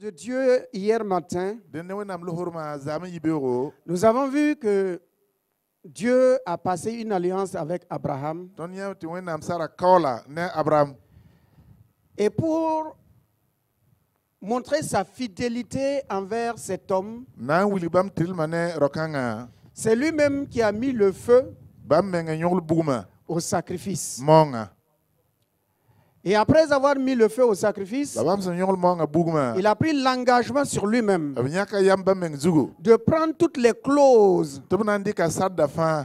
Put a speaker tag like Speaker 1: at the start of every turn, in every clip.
Speaker 1: De Dieu hier matin, nous avons vu que Dieu a passé une alliance avec Abraham. Et pour montrer sa fidélité envers cet homme, c'est lui-même qui a mis le feu au sacrifice. Et après avoir mis le feu au sacrifice, il a pris l'engagement sur lui-même de prendre toutes les clauses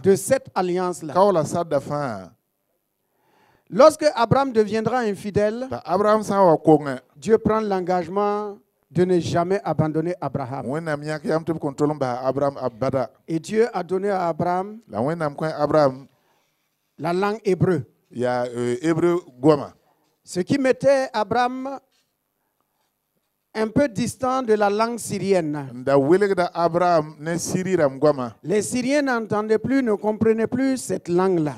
Speaker 1: de cette alliance-là. Lorsque Abraham deviendra infidèle, Dieu prend l'engagement de ne jamais abandonner Abraham. Et Dieu a donné à Abraham la langue hébreu. Ce qui mettait Abraham un peu distant de la langue syrienne. Les Syriens n'entendaient plus, ne comprenaient plus cette langue-là.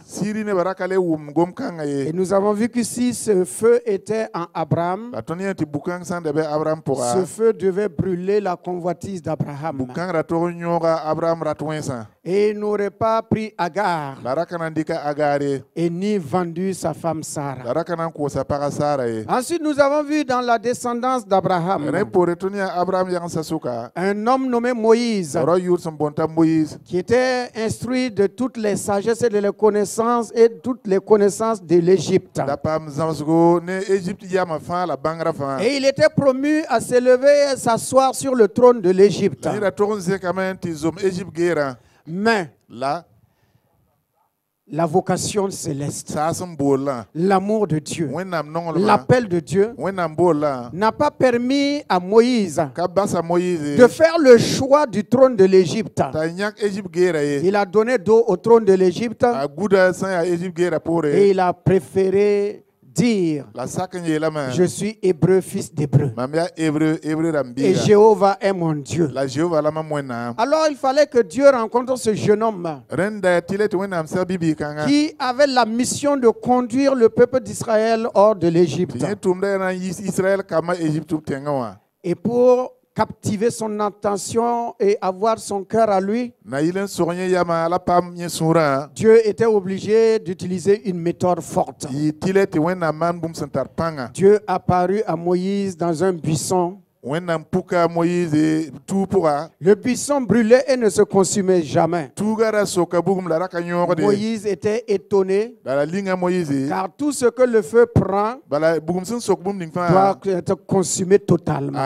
Speaker 1: Et nous avons vu que si ce feu était en Abraham, ce feu devait brûler la convoitise d'Abraham. Et il n'aurait pas pris Agar et ni vendu sa femme Sarah. Ensuite, nous avons vu dans la descendance d'Abraham un homme nommé Moïse qui était instruit de toutes les sagesses et de les connaissances et toutes les connaissances de l'Égypte. Et il était promu à s'élever et s'asseoir sur le trône de l'Égypte. Mais la vocation céleste, l'amour de Dieu, l'appel de Dieu n'a pas permis à Moïse de faire le choix du trône de l'Égypte. Il a donné dos au trône de l'Égypte et il a préféré dire: je suis hébreu, fils d'hébreu. Et Jéhovah est mon Dieu. Alors il fallait que Dieu rencontre ce jeune homme qui avait la mission de conduire le peuple d'Israël hors de l'Égypte. Et pour captiver son attention et avoir son cœur à lui, Dieu était obligé d'utiliser une méthode forte. Dieu apparut à Moïse dans un buisson. Le buisson brûlait et ne se consumait jamais. Moïse était étonné car tout ce que le feu prend doit être consumé totalement.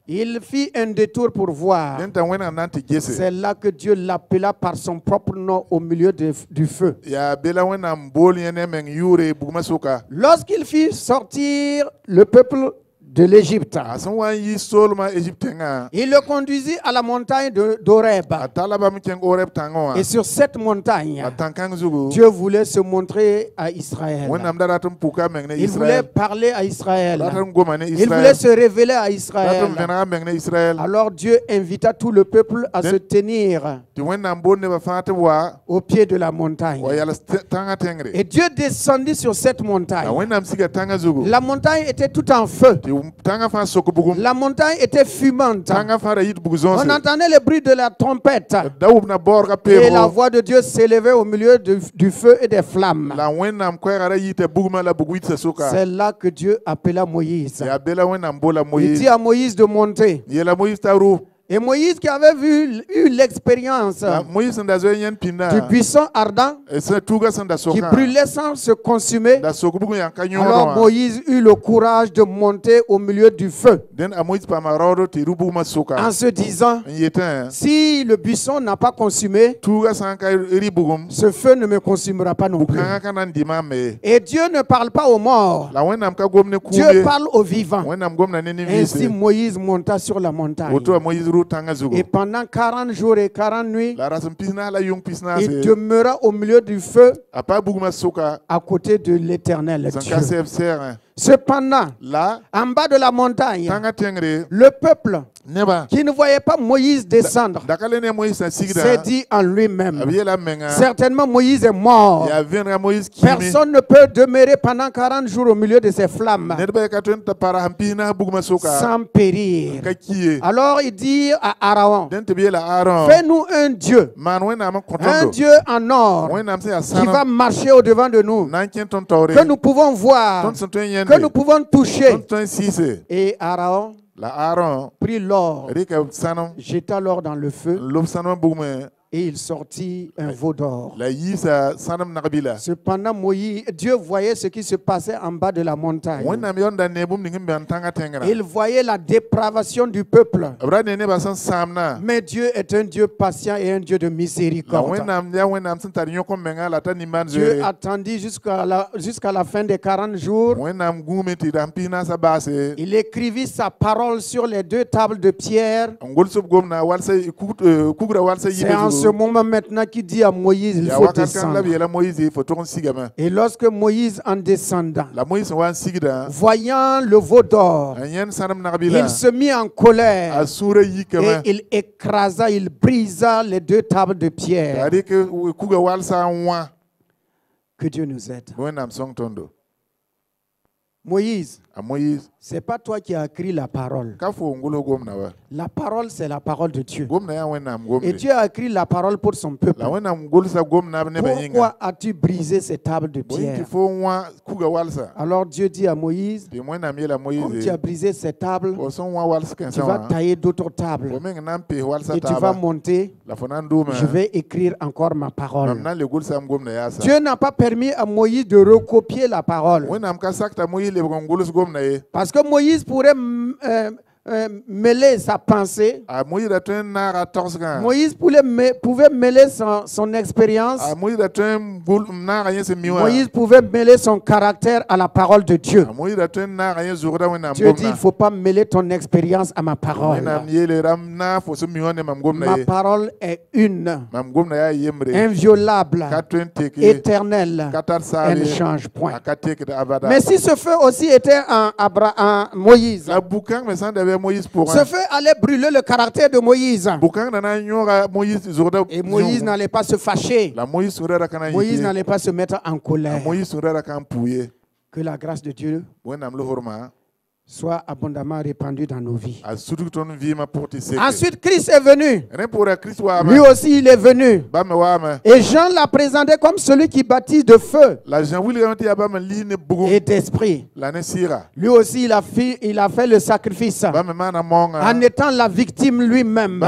Speaker 1: Il fit un détour pour voir. C'est là que Dieu l'appela par son propre nom au milieu du feu. Lorsqu'il fit sortir le peuple de l'Égypte, il le conduisit à la montagne d'Horeb. Et sur cette montagne, Dieu voulait se montrer à Israël. Il voulait parler à Israël. Il voulait se révéler à Israël. Alors Dieu invita tout le peuple à se tenir au pied de la montagne. Et Dieu descendit sur cette montagne. La montagne était tout en feu. La montagne était fumante. On entendait le bruit de la trompette. Et la voix de Dieu s'élevait au milieu du feu et des flammes. C'est là que Dieu appela Moïse. Il dit à Moïse de monter. Et Moïse, qui avait eu l'expérience du buisson ardent qui brûlait sans se consumer, alors Moïse eut le courage de monter au milieu du feu en se disant: si le buisson n'a pas consumé, ce feu ne me consumera pas non plus. Et Dieu ne parle pas aux morts, Dieu parle aux vivants. Ainsi Moïse monta sur la montagne. Et pendant 40 jours et 40 nuits, il demeura au milieu du feu à côté de l'Éternel Dieu. Cependant, en bas de la montagne, le peuple qui ne voyait pas Moïse descendre s'est dit en lui-même, certainement Moïse est mort. Personne ne peut demeurer pendant 40 jours au milieu de ces flammes sans périr. Alors il dit à Aaron, fais-nous un Dieu en or qui va marcher au-devant de nous, que nous pouvons voir, que nous pouvons toucher. Et Aaron prit l'or, jeta l'or dans le feu, et il sortit un veau d'or. Cependant, Dieu voyait ce qui se passait en bas de la montagne. Il voyait la dépravation du peuple. Mais Dieu est un Dieu patient et un Dieu de miséricorde. Dieu attendit jusqu'à la fin des 40 jours. Il écrivit sa parole sur les 2 tables de pierre. C'est en ce moment maintenant qu'il dit à Moïse, il faut descendre. Et lorsque Moïse, en descendant, voyant le veau d'or, il se mit en colère et il écrasa, il brisa les 2 tables de pierre. Que Dieu nous aide. Moïse, c'est pas toi qui as écrit la parole. La parole, c'est la parole de Dieu. Et Dieu a écrit la parole pour son peuple. Pourquoi as-tu brisé ces tables de pierre? Alors Dieu dit à Moïse, comme tu as brisé ces tables, tu vas tailler d'autres tables. Et tu vas monter. Je vais écrire encore ma parole. Dieu n'a pas permis à Moïse de recopier la parole. Parce que Moïse pourrait mêler sa pensée. Moïse pouvait mêler son expérience. Moïse pouvait mêler son caractère à la parole de Dieu. Dieu dit, il ne faut pas mêler ton expérience à ma parole. Ma parole est une, inviolable, éternelle. Elle ne change point. Mais si ce feu aussi était en Moïse, ce feu allait brûler le caractère de Moïse. Et Moïse n'allait pas se fâcher. Moïse n'allait pas se mettre en colère. Que la grâce de Dieu soit abondamment répandue dans nos vies. Ensuite, Christ est venu. Lui aussi, il est venu. Et Jean l'a présenté comme celui qui baptise de feu et d'esprit. Lui aussi, il a fait le sacrifice en étant la victime lui-même.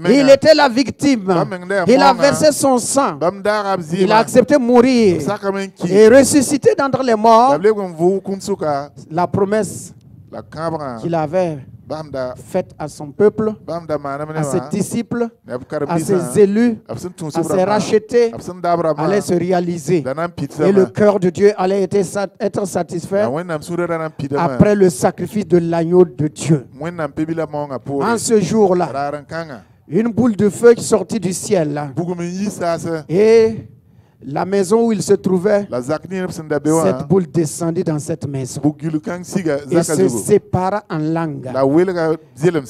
Speaker 1: Il était la victime. Il a versé son sang. Il a accepté de mourir et ressuscité d'entre les morts. La promesse qu'il avait faite à son peuple, à ses disciples, à ses élus, à ses rachetés, allait se réaliser. Et le cœur de Dieu allait être satisfait après le sacrifice de l'agneau de Dieu. En ce jour-là, une boule de feu qui sortit du ciel. Et la maison où il se trouvait, cette boule descendit dans cette maison et se sépara en langues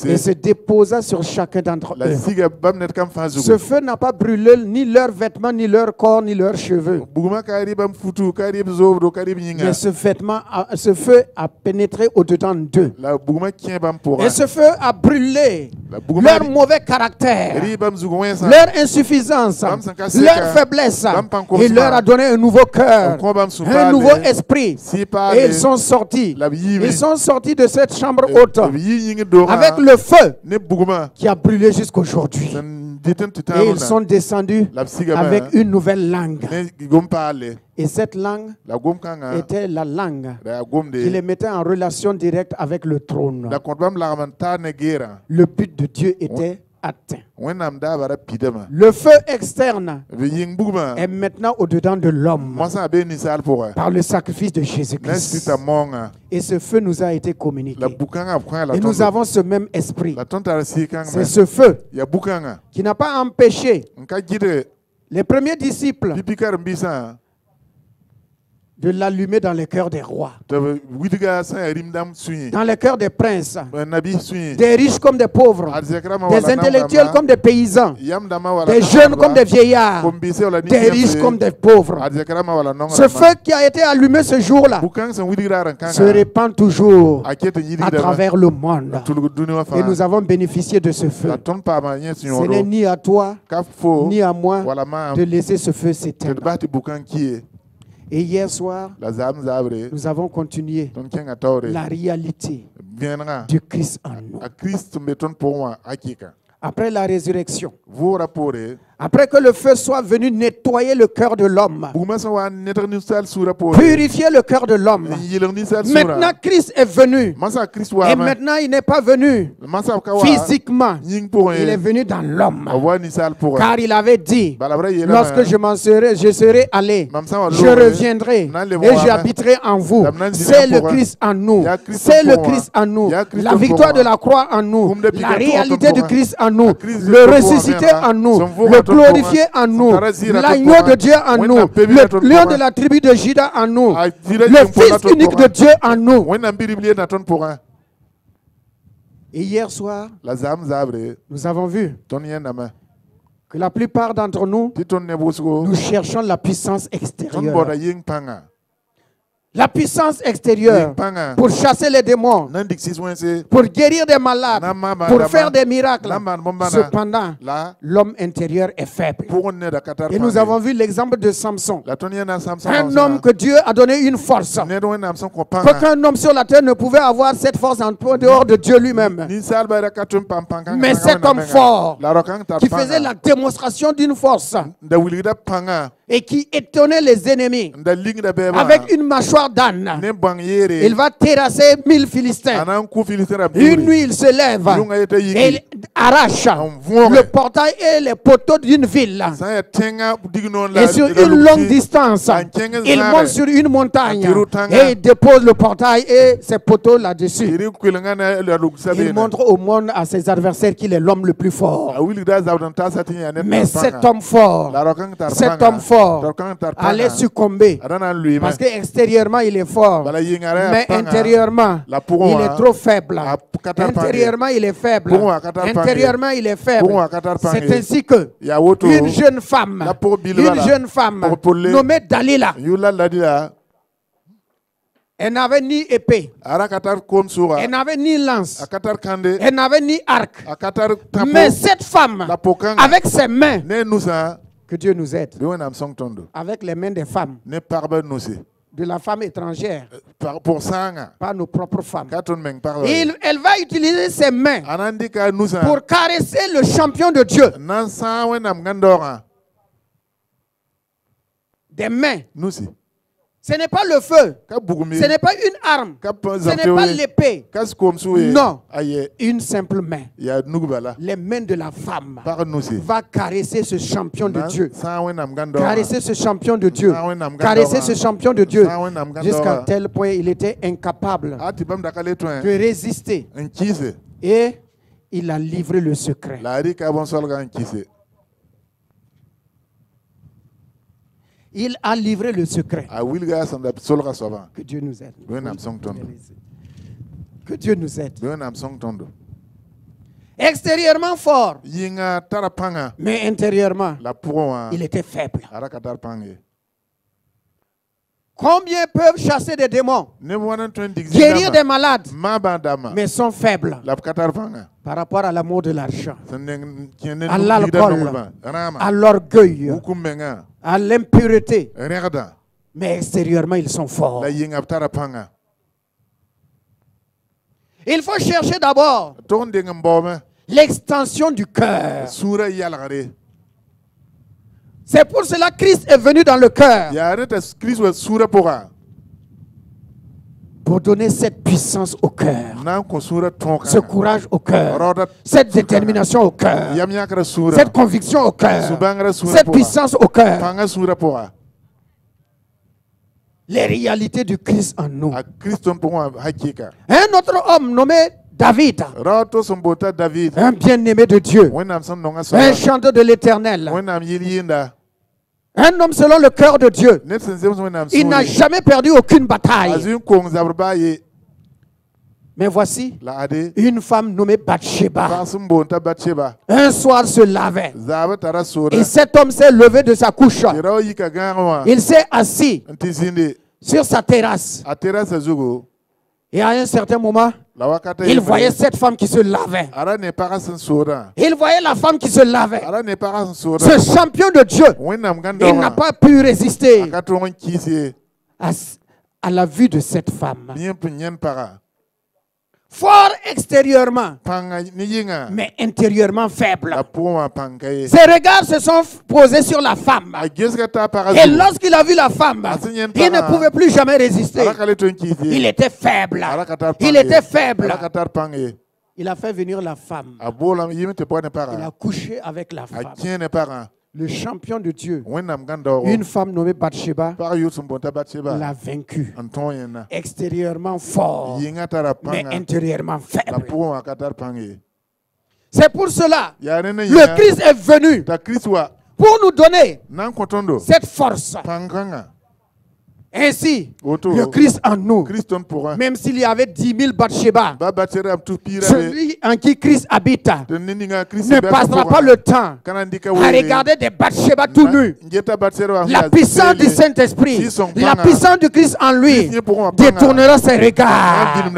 Speaker 1: et se déposa sur chacun d'entre eux. Ce feu n'a pas brûlé ni leurs vêtements, ni leur corps, ni leurs cheveux. Mais ce feu a pénétré au-dedans d'eux. Et ce feu a brûlé leur mauvais caractère, leur insuffisance, leur faiblesse. Il leur a donné un nouveau cœur, un nouveau esprit. Et ils sont sortis. Ils sont sortis de cette chambre haute avec le feu qui a brûlé jusqu'aujourd'hui. Et ils sont descendus avec une nouvelle langue. Et cette langue était la langue qui les mettait en relation directe avec le trône. Le but de Dieu était atteint. Le feu externe est maintenant au-dedans de l'homme par le sacrifice de Jésus-Christ. Et ce feu nous a été communiqué. Et nous avons ce même esprit. C'est ce feu qui n'a pas empêché les premiers disciples de l'allumer dans les cœurs des rois, dans les cœurs des princes, des riches comme des pauvres, des intellectuels comme des paysans, des jeunes comme des vieillards, des riches comme des pauvres. Ce feu qui a été allumé ce jour-là se répand toujours à travers le monde. Et nous avons bénéficié de ce feu. Ce n'est ni à toi, ni à moi de laisser ce feu s'éteindre. Et hier soir, nous avons continué la réalité du Christ en nous. Après la résurrection, après que le feu soit venu nettoyer le cœur de l'homme, purifier le cœur de l'homme, maintenant Christ est venu. Et maintenant il n'est pas venu physiquement, il est venu dans l'homme. Car il avait dit, lorsque je serai allé, je reviendrai et j'habiterai en vous. C'est le Christ en nous. C'est le Christ en nous. La victoire de la croix en nous. La réalité du Christ en nous. Le ressuscité en nous. Le glorifié en nous, l'agneau de Dieu en nous, le lion de la tribu de Juda en nous, le Fils unique de Dieu en nous. Et hier soir, nous avons vu que la plupart d'entre nous, nous cherchons la puissance extérieure. La puissance extérieure pour chasser les démons, pour guérir des malades, pour faire des miracles. Cependant, l'homme intérieur est faible. Et nous avons vu l'exemple de Samson. Un homme que Dieu a donné une force. Qu'aucun homme sur la terre ne pouvait avoir cette force en dehors de Dieu lui-même. Mais cet homme fort, qui faisait la démonstration d'une force, et qui étonnait les ennemis avec une mâchoire d'âne, il va terrasser 1000 Philistins. Une nuit, il se lève et il arrache le portail et les poteaux d'une ville. Et sur une longue distance, il monte sur une montagne et il dépose le portail et ses poteaux là-dessus. Il montre au monde, à ses adversaires, qu'il est l'homme le plus fort. Mais cet homme fort, allait succomber parce qu'extérieurement il est fort, mais intérieurement il est trop faible. Intérieurement il est faible. Intérieurement il est faible. C'est ainsi que une jeune femme nommée Dalila, elle n'avait ni épée, elle n'avait ni lance, elle n'avait ni arc. Mais cette femme, avec ses mains, que Dieu nous aide, avec les mains des femmes, de la femme étrangère, pas nos propres femmes. Et elle va utiliser ses mains pour caresser le champion de Dieu. Des mains. Ce n'est pas le feu, ce n'est pas une arme, ce n'est pas l'épée. Non, une simple main. Les mains de la femme va caresser ce champion de Dieu. Caresser ce champion de Dieu. Caresser ce champion de Dieu. Jusqu'à tel point il était incapable de résister. Et il a livré le secret. Il a livré le secret. Que Dieu nous aide. Que Dieu nous aide. Extérieurement fort, mais intérieurement, il était faible. Combien peuvent chasser des démons, guérir des malades, mais sont faibles par rapport à l'amour de l'argent, à l'alcool, à l'orgueil, à l'impureté. Mais extérieurement, ils sont forts. Il faut chercher d'abord l'extension du cœur. C'est pour cela que Christ est venu dans le cœur. Pour donner cette puissance au cœur, ce courage au cœur, cette détermination au cœur, cette conviction au cœur, cette puissance au cœur. Les réalités du Christ en nous. Un autre homme nommé David, un bien-aimé de Dieu, un chanteur de l'Éternel. Un homme selon le cœur de Dieu. Il n'a jamais perdu aucune bataille. Mais voici une femme nommée Bathsheba. Un soir se lavait. Et cet homme s'est levé de sa couche. Il s'est assis sur sa terrasse. Et à un certain moment, il voyait cette femme qui se lavait. Il voyait la femme qui se lavait. Ce champion de Dieu, il n'a pas pu résister à la vue de cette femme. Fort extérieurement, mais intérieurement faible. Ses regards se sont posés sur la femme. Et lorsqu'il a vu la femme, il ne pouvait plus jamais résister. Il était faible. Il était faible. Il a fait venir la femme. Il a couché avec la femme. Le champion de Dieu, une femme nommée Bathsheba, l'a vaincu. Extérieurement fort, mais intérieurement faible. C'est pour cela que le Christ est venu pour nous donner cette force. Ainsi, le Christ en nous, même s'il y avait 10 000 Bathsheba, celui en qui Christ habite ne passera pas le temps à regarder des Bathsheba tout nus. La puissance du Saint-Esprit, la puissance du Christ en lui détournera ses regards.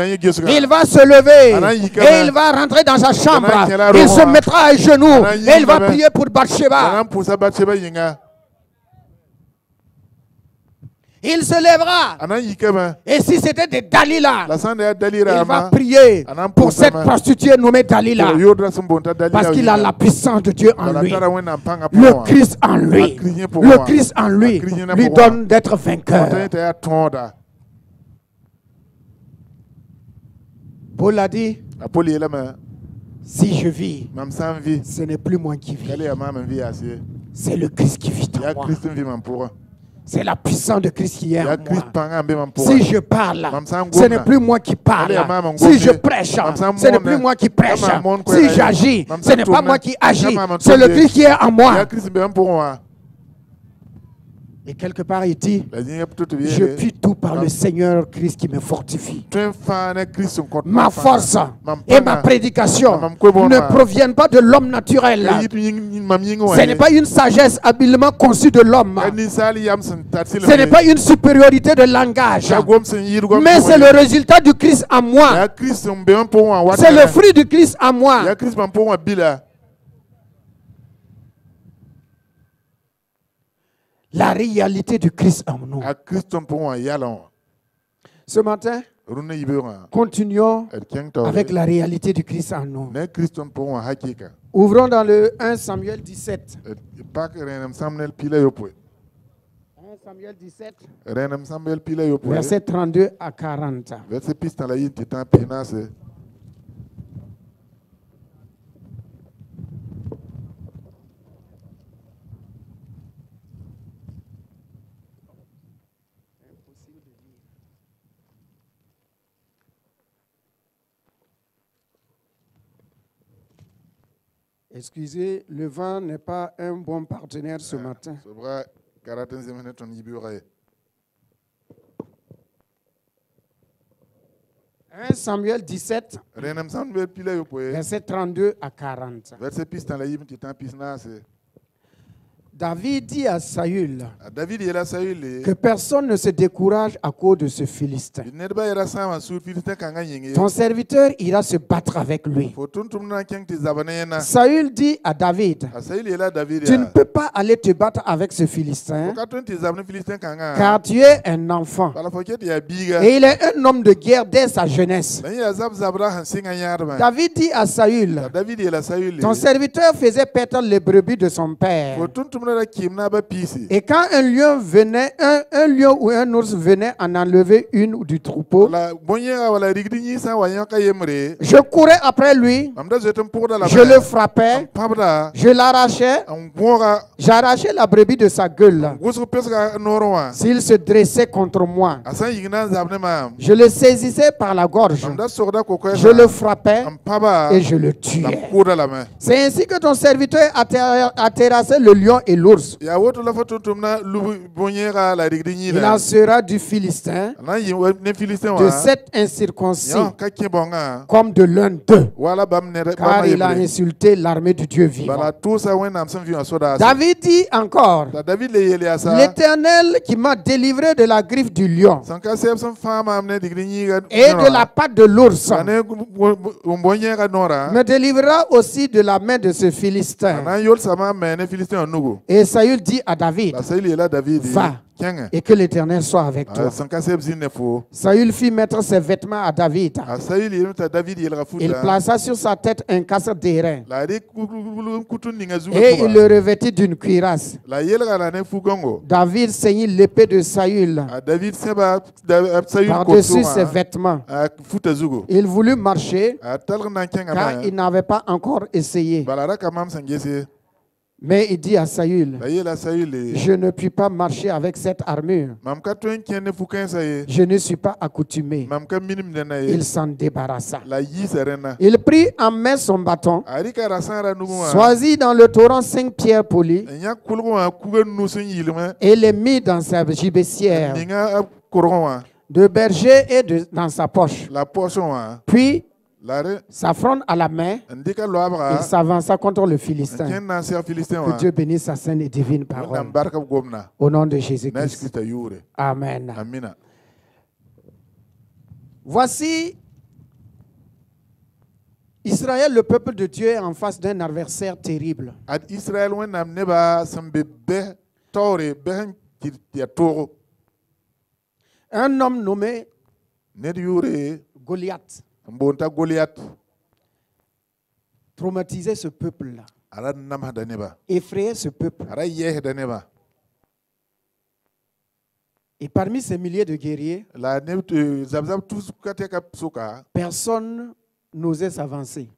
Speaker 1: Il va se lever et il va rentrer dans sa chambre. Il se mettra à genoux et il va prier pour Bathsheba. Il se lèvera. Et si c'était des Dalila, il va prier pour cette prostituée nommée Dalila. Parce qu'il a la puissance de Dieu en lui. Le Christ en lui. Le Christ en lui lui donne d'être vainqueur. Paul a dit, si je vis, ce n'est plus moi qui vis. C'est le Christ qui vit en moi. C'est la puissance de Christ qui est en moi. Si je parle, ce n'est plus moi qui parle. Si je prêche, ce n'est plus moi qui prêche. Si j'agis, ce n'est pas moi qui agis. C'est le Christ qui est en moi. Et quelque part, il dit, je puis tout par le Seigneur Christ qui me fortifie. Ma force et ma prédication ne proviennent pas de l'homme naturel. Ce n'est pas une sagesse habilement conçue de l'homme. Ce n'est pas une supériorité de langage. Mais c'est le résultat du Christ en moi. C'est le fruit du Christ en moi. La réalité du Christ en nous. Ce matin, continuons avec la réalité du Christ en nous. Ouvrons dans le 1 Samuel 17. 1 Samuel 17, verset 32 à 40. Excusez, le vent n'est pas un bon partenaire ce matin. 1 Samuel 17, verset 32 à 40. David dit à Saül que personne ne se décourage à cause de ce Philistin. Ton serviteur ira se battre avec lui. Saül dit à David, tu ne peux pas aller te battre avec ce Philistin car tu es un enfant et il est un homme de guerre dès sa jeunesse. David dit à Saül, ton serviteur faisait paître les brebis de son père. Et quand un lion ou un ours venait en enlever une du troupeau, je courais après lui, je le frappais, je l'arrachais, j'arrachais la brebis de sa gueule. S'il se dressait contre moi, je le saisissais par la gorge, je le frappais et je le tuais. C'est ainsi que ton serviteur a terrassé le lion et et l'ours. Il en sera du Philistin, de cet incirconcis, comme de l'un d'eux, car il a insulté l'armée du Dieu vivant. David dit encore, l'Éternel qui m'a délivré de la griffe du lion et de la patte de l'ours me délivrera aussi de la main de ce Philistin. Et Saül dit à David, va, et que l'Éternel soit avec toi. Saül fit mettre ses vêtements à David. Il plaça sur sa tête un casque d'airain et il le revêtit d'une cuirasse. David ceignit l'épée de Saül par-dessus ses vêtements. Il voulut marcher car il n'avait pas encore essayé. Mais il dit à Saül, je ne puis pas marcher avec cette armure. Je ne suis pas accoutumé. Il s'en débarrassa. Il prit en main son bâton, choisit dans le torrent 5 pierres polies et les mit dans sa gibecière de berger et dans sa poche. Puis, sa fronde à la main, il s'avança contre le Philistin. Que Dieu bénisse sa sainte et divine parole. Au nom de Jésus-Christ. Amen. Voici Israël, le peuple de Dieu, est en face d'un adversaire terrible. Un homme nommé Goliath traumatisait ce peuple-là, effrayait ce peuple. Et parmi ces milliers de guerriers, personne n'osait s'avancer.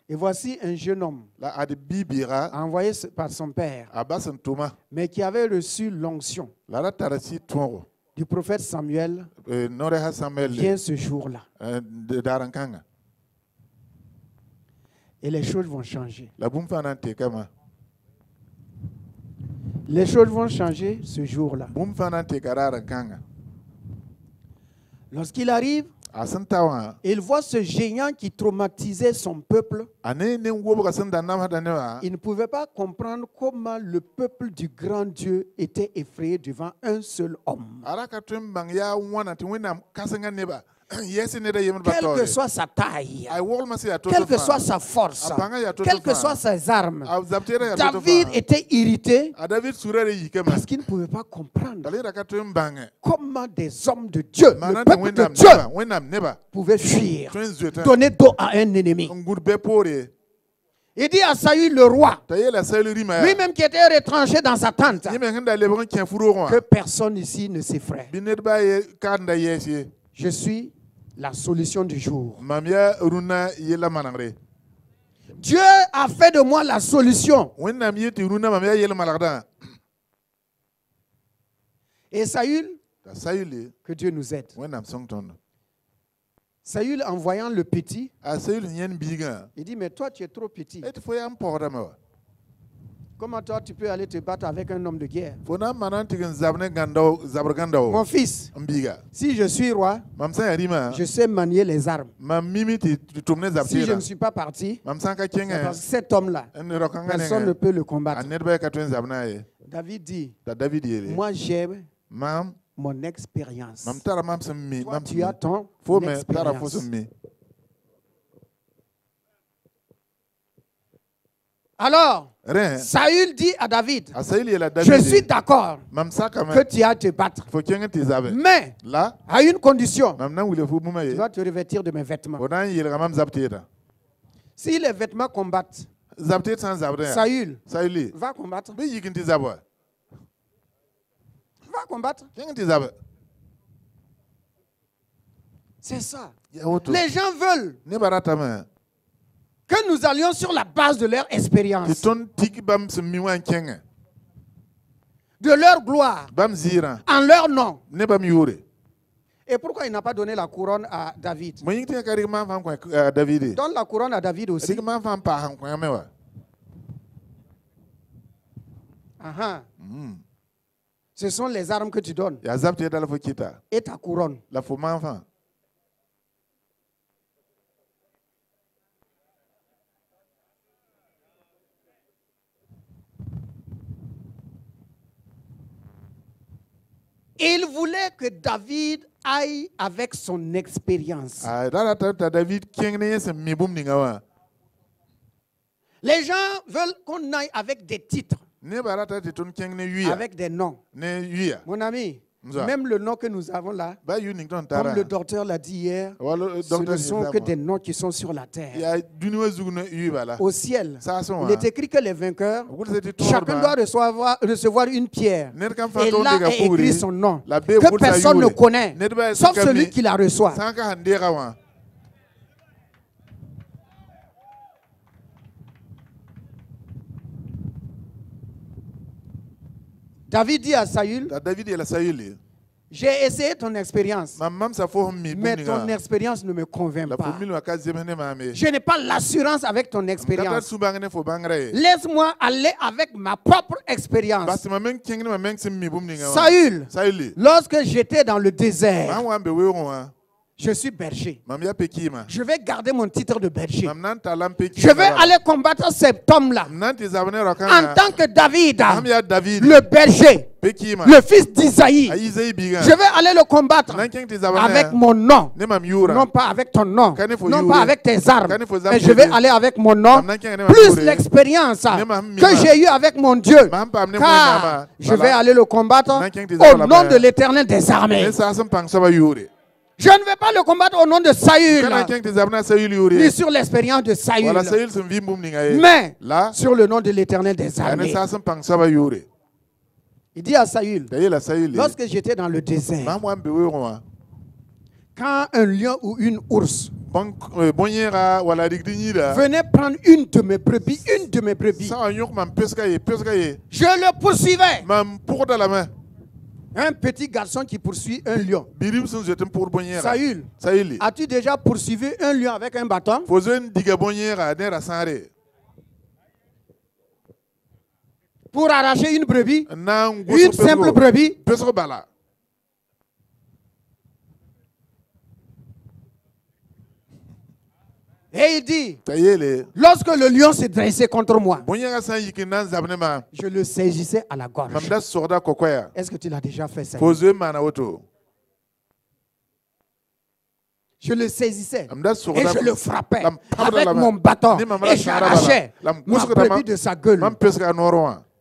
Speaker 1: Et voici un jeune homme envoyé par son père, mais qui avait reçu l'onction du prophète Samuel, vient ce jour-là. Et les choses vont changer. Les choses vont changer ce jour-là. Lorsqu'il arrive, il voit ce géant qui traumatisait son peuple. Il ne pouvait pas comprendre comment le peuple du grand Dieu était effrayé devant un seul homme. Quelle que soit sa taille, quelle que soit sa force, quelles que soient ses armes, David était irrité parce qu'il ne pouvait pas comprendre comment des hommes de Dieu, le peuple de Dieu, pouvaient fuir, donner dos à un ennemi. Il dit à Saül le roi, lui-même qui était retranché dans sa tente, que personne ici ne s'effraie. Je suis la solution du jour. Dieu a fait de moi la solution. Et Saül, que Dieu nous aide. Saül, en voyant le petit, il dit, mais toi tu es trop petit. Comment toi tu peux aller te battre avec un homme de guerre? Mon fils, si je suis roi, je sais manier les armes. Si je ne suis pas parti, c'est parce que cet homme-là, personne ne peut le combattre. David dit, moi j'ai mon expérience. Toi, tu as ton expérience. Alors, Saül dit à David, je suis d'accord que tu as à te battre, mais à une condition, tu dois te revêtir de mes vêtements. Si les vêtements combattent, Saül va combattre. Va combattre. C'est ça. Les gens veulent que nous allions sur la base de leur expérience, de leur gloire, en leur nom. Et pourquoi il n'a pas donné la couronne à David? Donne la couronne à David aussi. Ce sont les armes que tu donnes. Et ta couronne. Il voulait que David aille avec son expérience. Les gens veulent qu'on aille avec des titres, avec des noms. Mon ami, même le nom que nous avons là, comme le docteur l'a dit hier, ce ne sont que des noms qui sont sur la terre. Au ciel, il est écrit que les vainqueurs, chacun doit recevoir une pierre. Et là est écrit son nom, que personne ne connaît, sauf celui qui la reçoit. David dit à Saül, j'ai essayé ton expérience, mais ton expérience ne me convainc pas. Je n'ai pas l'assurance avec ton expérience. Laisse-moi aller avec ma propre expérience. Saül, lorsque j'étais dans le désert, je suis berger. Je vais garder mon titre de berger. Je vais aller combattre cet homme-là en tant que David, le berger, le fils d'Isaïe. Je vais aller le combattre avec mon nom, non pas avec ton nom, non pas avec tes armes, mais je vais aller avec mon nom, plus l'expérience que j'ai eue avec mon Dieu, car je vais aller le combattre au nom de l'Éternel des armées. Je ne vais pas le combattre au nom de Saül, ni sur l'expérience de Saül, mais sur le nom de l'Éternel des armées. Il dit à Saül, lorsque j'étais dans le désert, quand un lion ou une ours venait prendre une de mes brebis, je le poursuivais. Un petit garçon qui poursuit un lion. Saül, as-tu déjà poursuivi un lion avec un bâton? Pour arracher une brebis, une simple brebis. Et il dit, lorsque le lion s'est dressé contre moi, je le saisissais à la gorge. Est-ce que tu l'as déjà fait, ça? Je le saisissais et je le frappais avec mon bâton et j'arrachais ma brebis de sa gueule.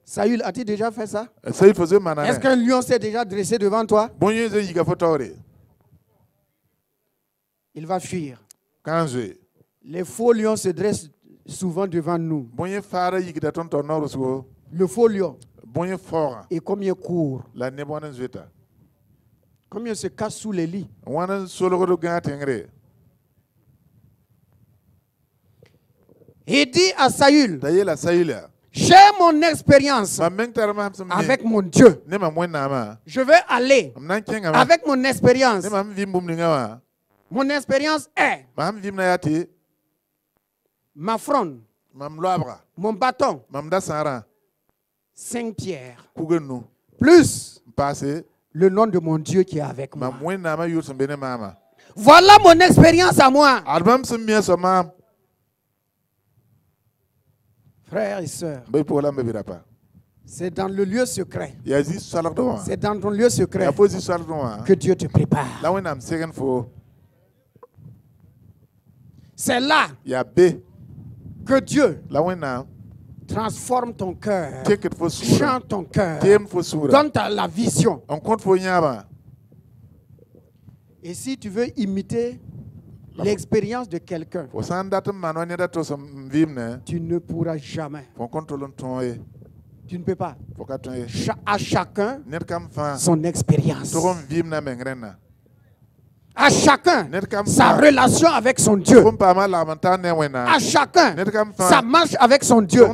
Speaker 1: Saül, as-tu déjà fait ça? Est-ce qu'un lion s'est déjà dressé devant toi? Il va fuir. Les faux lions se dressent souvent devant nous. Le faux lion. Et comme il court. Comme il se cache sous les lits. Il dit à Saül, j'ai mon expérience avec mon Dieu. Je vais aller avec mon expérience. Mon expérience est ma fronde, mon bâton, 5 pierres, plus le nom de mon Dieu qui est avec moi. Voilà mon expérience à moi. Frères et sœurs, c'est dans le lieu secret. C'est dans ton lieu secret que Dieu te prépare. C'est là que Dieu transforme ton cœur, change ton cœur, donne la vision. Et si tu veux imiter l'expérience de quelqu'un, tu ne pourras jamais. Tu ne peux pas. À chacun son expérience. À chacun sa relation avec son Dieu. À chacun sa marche avec son Dieu.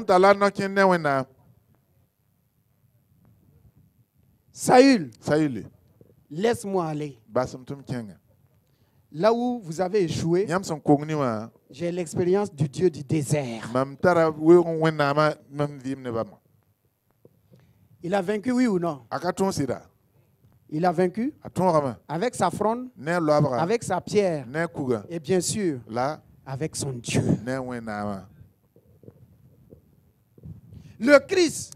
Speaker 1: Saül, laisse-moi aller. Là où vous avez échoué, j'ai l'expérience du Dieu du désert. Il a vaincu, oui ou non? Il a vaincu avec sa fronde, avec sa pierre et bien sûr avec son Dieu. Le Christ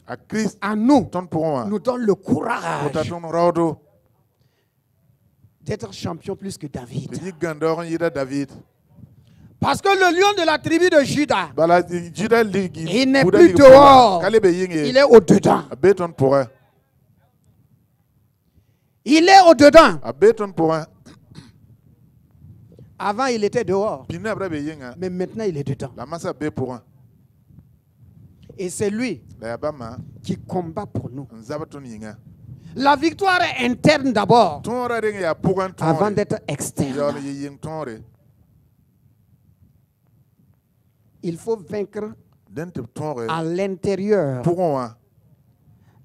Speaker 1: à nous donne le courage d'être champion plus que David. Parce que le lion de la tribu de Juda, il n'est plus dehors, il est au-dedans. Il est au-dedans. Avant, il était dehors. Mais maintenant, il est dedans. Et c'est lui qui combat pour nous. La victoire est interne d'abord, avant d'être externe. Il faut vaincre à l'intérieur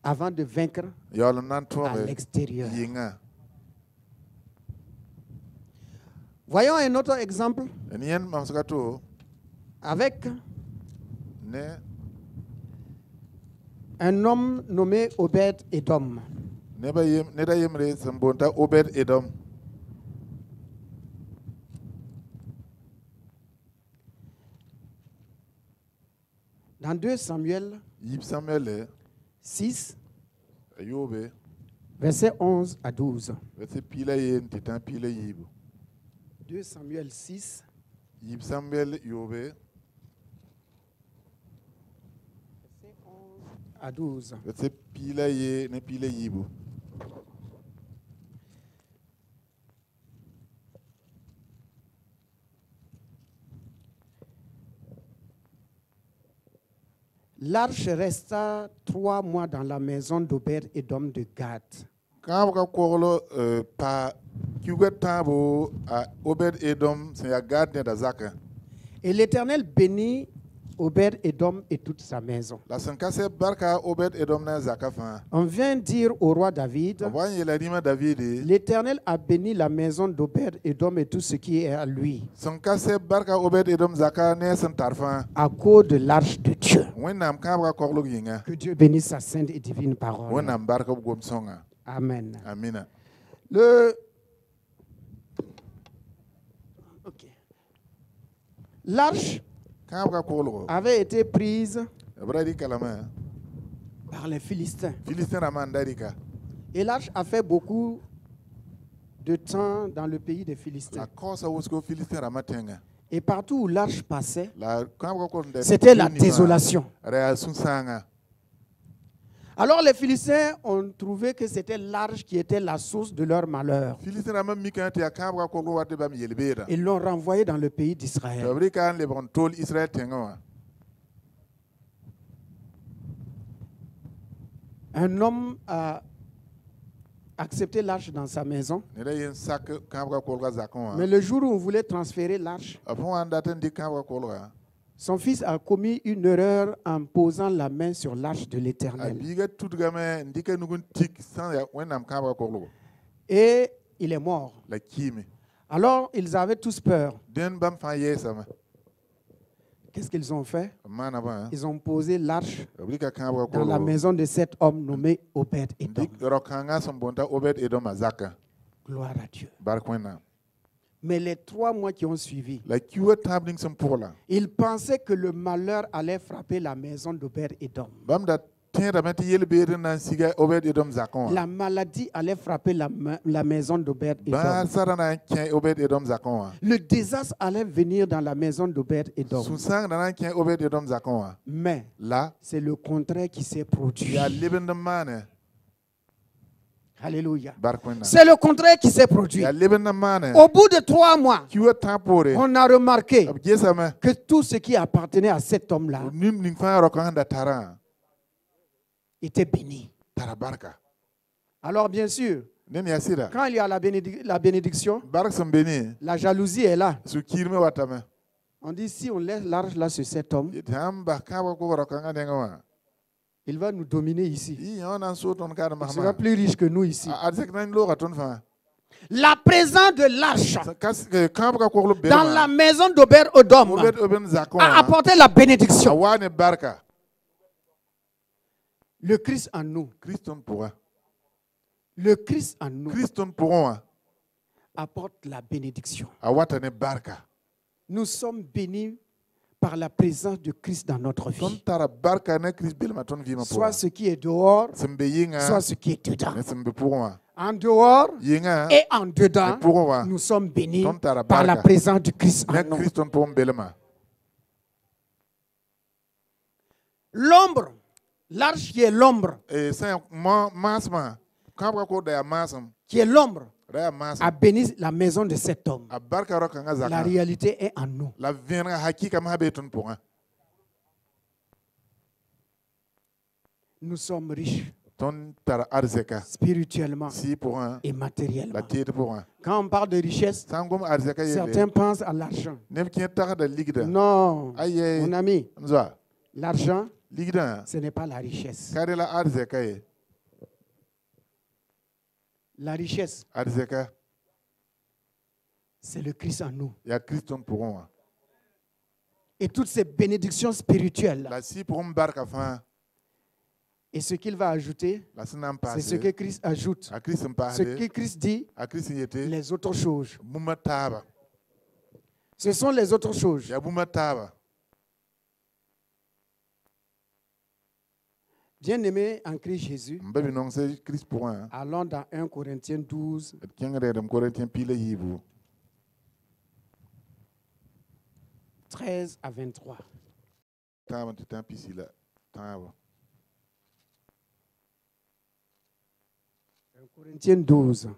Speaker 1: avant de vaincre à l'extérieur. Voyons un autre exemple avec un homme nommé Obed-Edom. Dans 2 Samuel 6, versets 11 à 12. 2 Samuel 6, verset 11 à 12. L'arche resta 3 mois dans la maison d'Obed-Edom de Gad. Et l'Éternel bénit Obed-Edom et toute sa maison. On vient dire au roi David, l'Éternel a béni la maison d'Obed-Edom et tout ce qui est à lui, à cause de l'arche de Dieu. Que Dieu bénisse sa sainte et divine parole. Amen. L'arche avait été prise par les Philistins. Et l'arche a fait beaucoup de temps dans le pays des Philistins. Et partout où l'arche passait, c'était la désolation. Alors les Philistins ont trouvé que c'était l'arche qui était la source de leur malheur. Ils l'ont renvoyé dans le pays d'Israël. Un homme a accepté l'arche dans sa maison. Mais le jour où on voulait transférer l'arche, son fils a commis une erreur en posant la main sur l'arche de l'Éternel. Et il est mort. Alors, ils avaient tous peur. Qu'est-ce qu'ils ont fait? Ils ont posé l'arche dans la maison de cet homme nommé Obed-Edom. Gloire à Dieu. Mais les 3 mois qui ont suivi, ils pensaient que le malheur allait frapper la maison d'Obed-Edom. La maladie allait frapper la maison d'Obed-Edom. Le désastre allait venir dans la maison d'Obed-Edom. Mais c'est le contraire qui s'est produit. Alléluia. C'est le contraire qui s'est produit. Au bout de 3 mois, on a remarqué que tout ce qui appartenait à cet homme-là était béni. Alors bien sûr, quand il y a la bénédiction, la jalousie est là. On dit si on laisse l'arche là sur cet homme, il va nous dominer ici. Il sera plus riche que nous ici. La présence de l'arche dans la maison d'Obed-Edom a apporté la bénédiction. Le Christ en nous.
Speaker 2: Kriston pourra.
Speaker 1: Le Christ en nous.
Speaker 2: Kriston pourra.
Speaker 1: Apporte la bénédiction.
Speaker 2: Awatane barka.
Speaker 1: Nous sommes bénis par la présence de Christ dans notre vie. Soit ce qui est dehors, soit ce qui est dedans. En dehors et en dedans, nous sommes bénis par la présence de Christ en nous. L'ombre, l'arche qui est l'ombre, qui est l'ombre, a béni la maison de cet homme. La réalité est en nous. Nous sommes riches spirituellement et matériellement. Quand on parle de richesse, certains pensent à l'argent. Non, mon ami, l'argent, ce n'est pas la richesse. La richesse, c'est le Christ en nous. Et toutes ces bénédictions spirituelles, et ce qu'il va ajouter, c'est ce que Christ ajoute. Ce que Christ dit, les autres choses. Ce sont les autres choses. Bien-aimé en Christ Jésus, allons dans 1 Corinthiens 12, 13 à 23. 1 Corinthiens 12,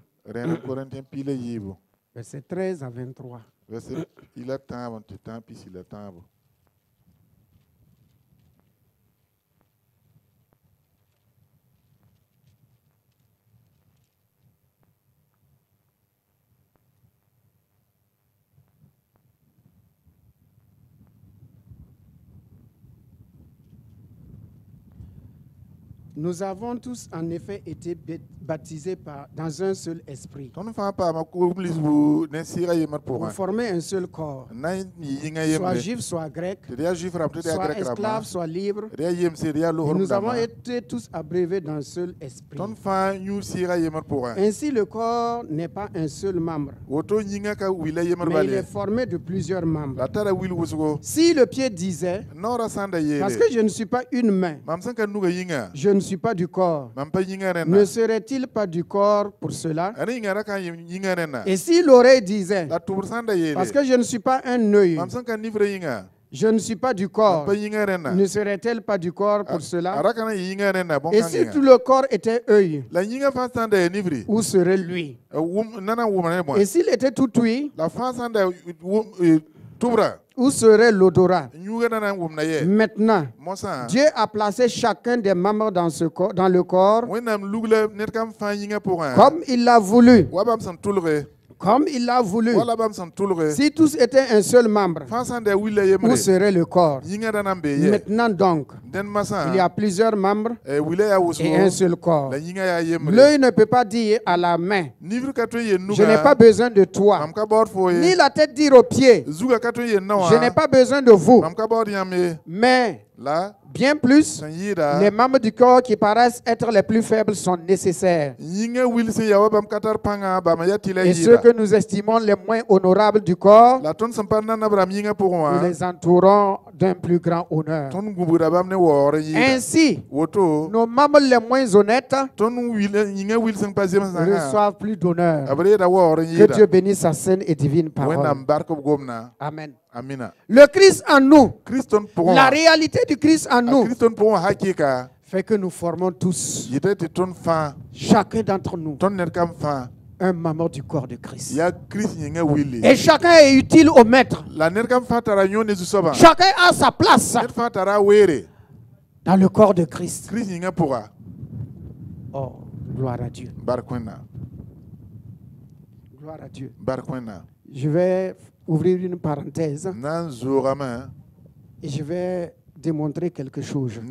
Speaker 1: verset 13 à 23. Nous avons tous en effet été baptisés dans un seul esprit pour former un seul corps, soit juif, soit grec, soit esclave, soit libre. Et nous avons été tous abreuvés d'un seul esprit. Ainsi, le corps n'est pas un seul membre, mais il est formé de plusieurs membres. Si le pied disait, parce que je ne suis pas une main, je ne suis pas du corps, ne serait-il pas du corps pour cela? Et si l'oreille disait, parce que je ne suis pas un œil, je ne suis pas du corps, ne serait-elle pas du corps pour cela? Et si tout le corps était œil, où serait lui? Et s'il était tout ouïe, où serait l'odorat? Maintenant, Dieu a placé chacun des membres dans le corps comme il l'a voulu. Comme il l'a voulu. Si tous étaient un seul membre, où serait le corps? Maintenant donc, il y a plusieurs membres et un seul corps. L'œil ne peut pas dire à la main, je n'ai pas besoin de toi. Ni la tête dire aux pieds, je n'ai pas besoin de vous. Mais bien plus, les membres du corps qui paraissent être les plus faibles sont nécessaires. Et ceux que nous estimons les moins honorables du corps, nous les entourons d'un plus grand honneur. Ainsi, nos membres les moins honnêtes reçoivent plus d'honneur. Que Dieu bénisse sa sainte et divine parole. Amen. Le Christ en nous, la réalité du Christ en nous, fait que nous formons tous, chacun d'entre nous, un membre du corps de Christ. Et chacun est utile au maître. Chacun a sa place dans le corps de Christ. Oh, gloire à Dieu. Gloire à Dieu. Je vais ouvrir une parenthèse et je vais démontrer quelque chose.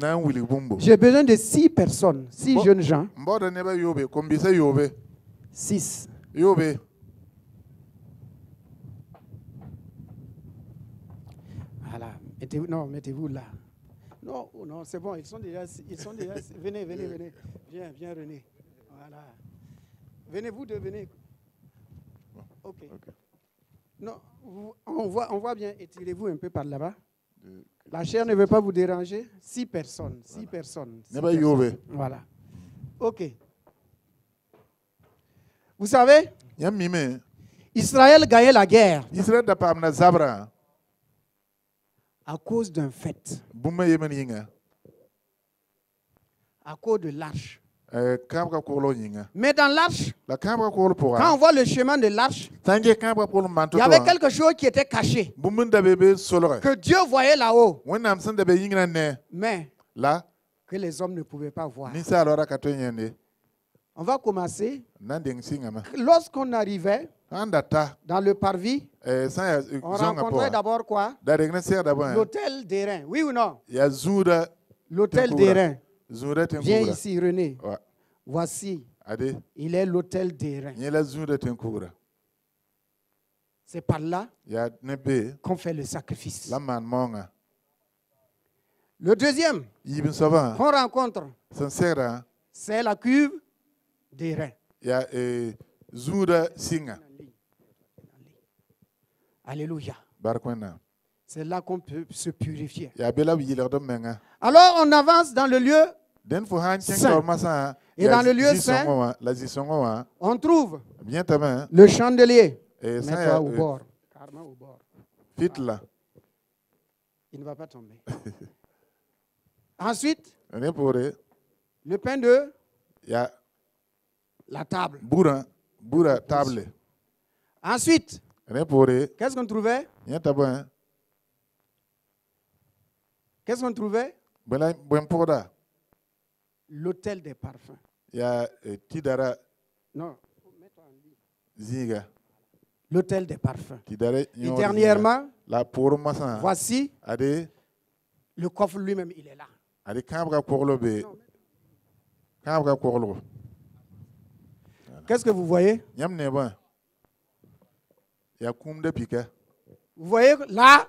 Speaker 1: J'ai besoin de 6 personnes, 6 jeunes gens. 6. Voilà. Mettez-vous là. Non, non, c'est bon, ils sont déjà venez. Viens René. Voilà. Venez vous deux, venez. OK. Non, on voit bien, étirez-vous un peu par là-bas. La chair ne veut pas vous déranger. 6 personnes. Voilà. OK. Vous savez, Israël gagnait la guerre à cause d'un fait. À cause de l'arche. Mais dans l'arche, quand on voit le chemin de l'arche, il y avait quelque chose qui était caché, que Dieu voyait là-haut, mais que les hommes ne pouvaient pas voir. On va commencer. Lorsqu'on arrivait dans le parvis, on rencontrait d'abord quoi? L'hôtel d'airain. Oui ou non? L'hôtel d'airain. Viens ici, René. Voici, il est l'hôtel d'airain. C'est par là qu'on fait le sacrifice. Le deuxième qu'on rencontre, c'est la cuve d'airain. Alléluia. C'est là qu'on peut se purifier. Alors on avance dans le lieu saint. Et dans le lieu saint, on trouve le chandelier. Mets-toi au bord. Il ne va pas tomber. Ensuite, le pain de la table. Ensuite, qu'est-ce qu'on trouvait? Qu'est-ce qu'on trouvait? L'hôtel des parfums. Non. L'hôtel des parfums. Et dernièrement, voici le coffre lui-même, il est là. Qu'est-ce que vous voyez? Vous voyez là?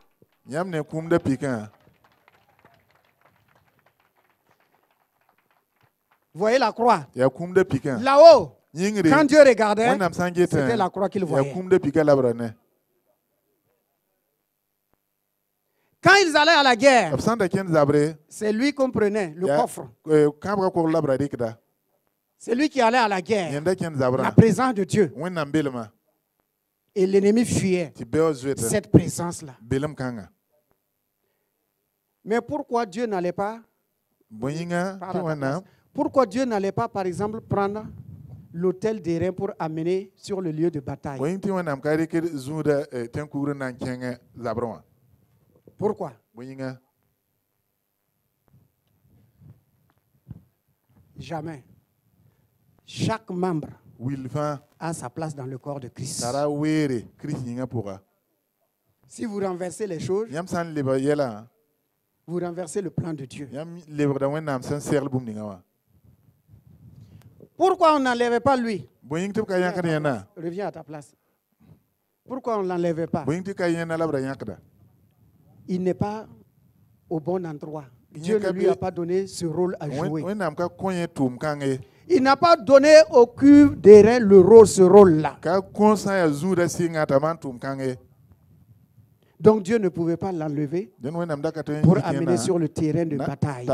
Speaker 1: Vous voyez la croix? Là-haut, quand Dieu regardait, c'était la croix qu'il voyait. Quand ils allaient à la guerre, c'est lui qu'on prenait, le coffre. C'est lui qui allait à la guerre. La présence de Dieu. Et l'ennemi fuyait cette présence-là. Mais pourquoi Dieu n'allait pas? Pourquoi Dieu n'allait pas, par exemple, prendre l'hôtel d'airain pour amener sur le lieu de bataille? Pourquoi? Jamais. Chaque membre a sa place dans le corps de Christ. Si vous renversez les choses, vous renversez le plan de Dieu. Pourquoi on n'enlevait pas lui? Reviens à ta place. Pourquoi on ne l'enlevait pas? Il n'est pas au bon endroit. Dieu ne lui a pas donné ce rôle à jouer. Il n'a pas donné au cuve d'airain ce rôle-là. Donc Dieu ne pouvait pas l'enlever pour amener sur le terrain de bataille.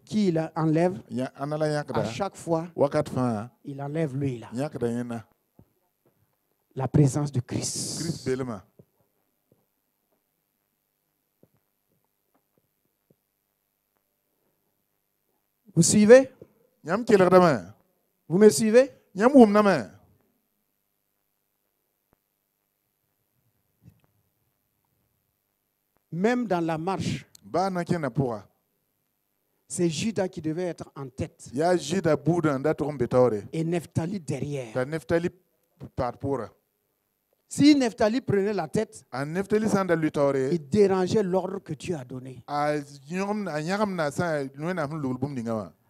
Speaker 1: Qui il enlève? À chaque fois, il enlève lui là. La présence de Christ. Vous suivez? Vous me suivez? Même dans la marche, c'est Judas qui devait être en tête. Et Nephtali derrière. Si Nephtali prenait la tête, il dérangeait l'ordre que Dieu a donné.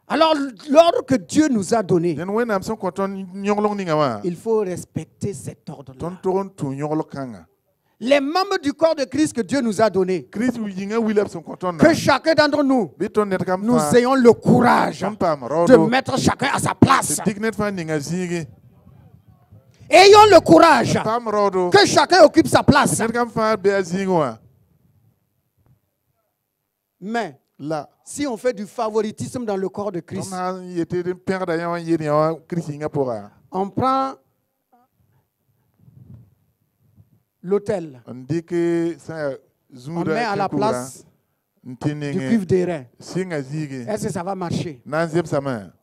Speaker 1: Alors, l'ordre que Dieu nous a donné, il faut respecter cet ordre-là. Les membres du corps de Christ que Dieu nous a donné, que chacun d'entre nous, nous ayons le courage de mettre chacun à sa place. Ayons le courage que chacun occupe sa place. Mais si on fait du favoritisme dans le corps de Christ, on prend l'autel, on met à la place du cuivre d'airain. Est-ce que ça va marcher?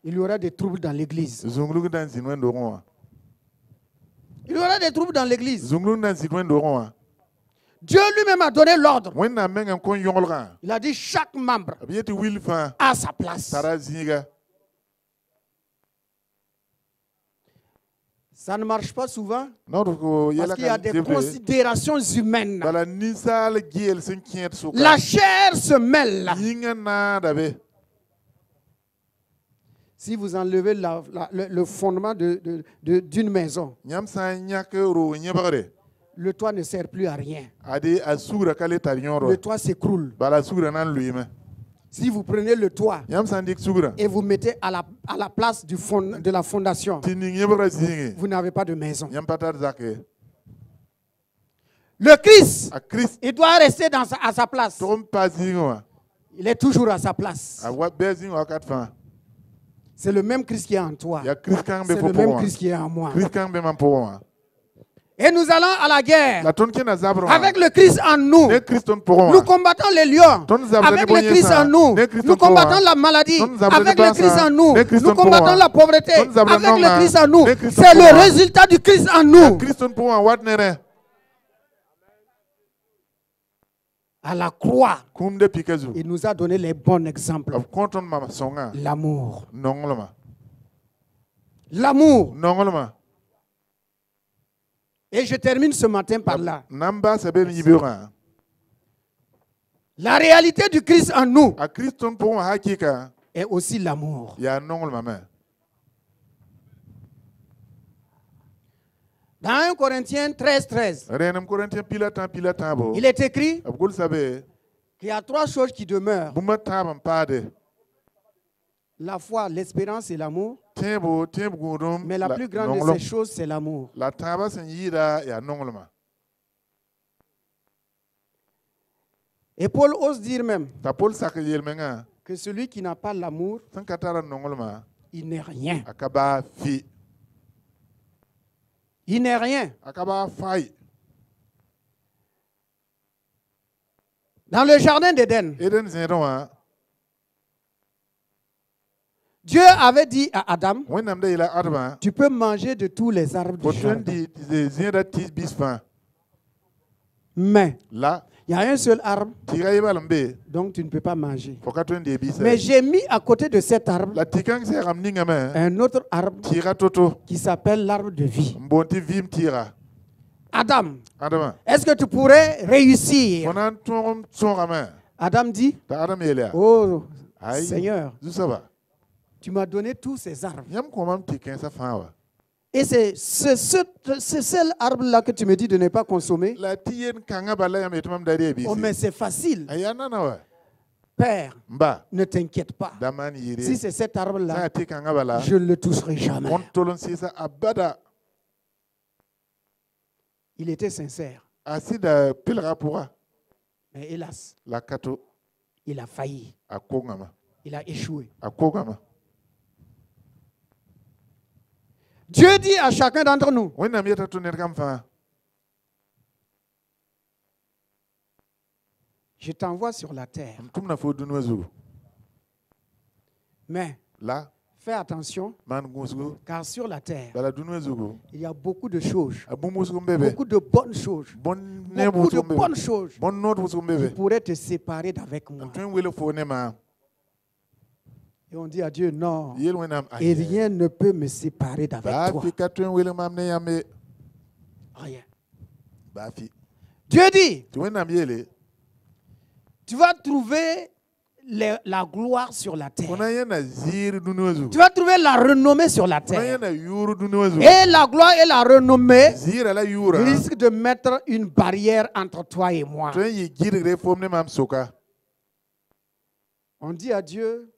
Speaker 1: Il y aura des troubles dans l'église. Il y aura des troubles dans l'église. Dieu lui-même a donné l'ordre. Il a dit chaque membre a sa place. Ça ne marche pas souvent parce qu'il y a des considérations humaines. La chair se mêle. Si vous enlevez le fondement d'une maison, le toit ne sert plus à rien. Le toit s'écroule. Si vous prenez le toit et vous mettez à la place de la fondation, vous n'avez pas de maison. Le Christ, il doit rester à sa place. Il est toujours à sa place. C'est le même Christ qui est en toi. C'est le même Christ qui est en moi. Et nous allons à la guerre avec le Christ en nous. Nous combattons les lions avec le Christ en nous. Nous combattons la maladie avec le Christ en nous. Nous combattons la pauvreté avec le Christ en nous. C'est le résultat du Christ en nous. À la croix, il nous a donné les bons exemples. L'amour. L'amour. Et je termine ce matin par là. La réalité du Christ en nous est aussi l'amour. Dans 1 Corinthiens 13, il est écrit qu'il y a 3 choses qui demeurent. La foi, l'espérance et l'amour. Mais la plus grande de ces choses, c'est l'amour. Et Paul ose dire même que celui qui n'a pas l'amour, il n'est rien. Il n'est rien. Dans le jardin d'Éden, Dieu avait dit à Adam, tu peux manger de tous les arbres du jardin. Mais il y a un seul arbre dont tu ne peux pas manger. Mais j'ai mis à côté de cet arbre un autre arbre qui s'appelle l'arbre de vie. Adam, est-ce que tu pourrais réussir? Adam dit, oh Seigneur, tu m'as donné tous ces arbres. Et c'est ce seul arbre-là que tu me dis de ne pas consommer. Oh, mais c'est facile. Père, ne t'inquiète pas. Si c'est cet arbre-là, je ne le toucherai jamais. Il était sincère. Mais hélas, il a failli. Il a échoué. Dieu dit à chacun d'entre nous, je t'envoie sur la terre. Mais fais attention, car sur la terre, il y a beaucoup de choses, beaucoup de bonnes choses, qui pourraient te séparer d'avec moi. Et on dit à Dieu, non, et rien ne peut me séparer d'avec toi. Rien. Dieu dit, tu vas trouver la gloire sur la terre. Tu vas trouver la renommée sur la terre. Et la gloire et la renommée risquent de mettre une barrière entre toi et moi. On dit à Dieu,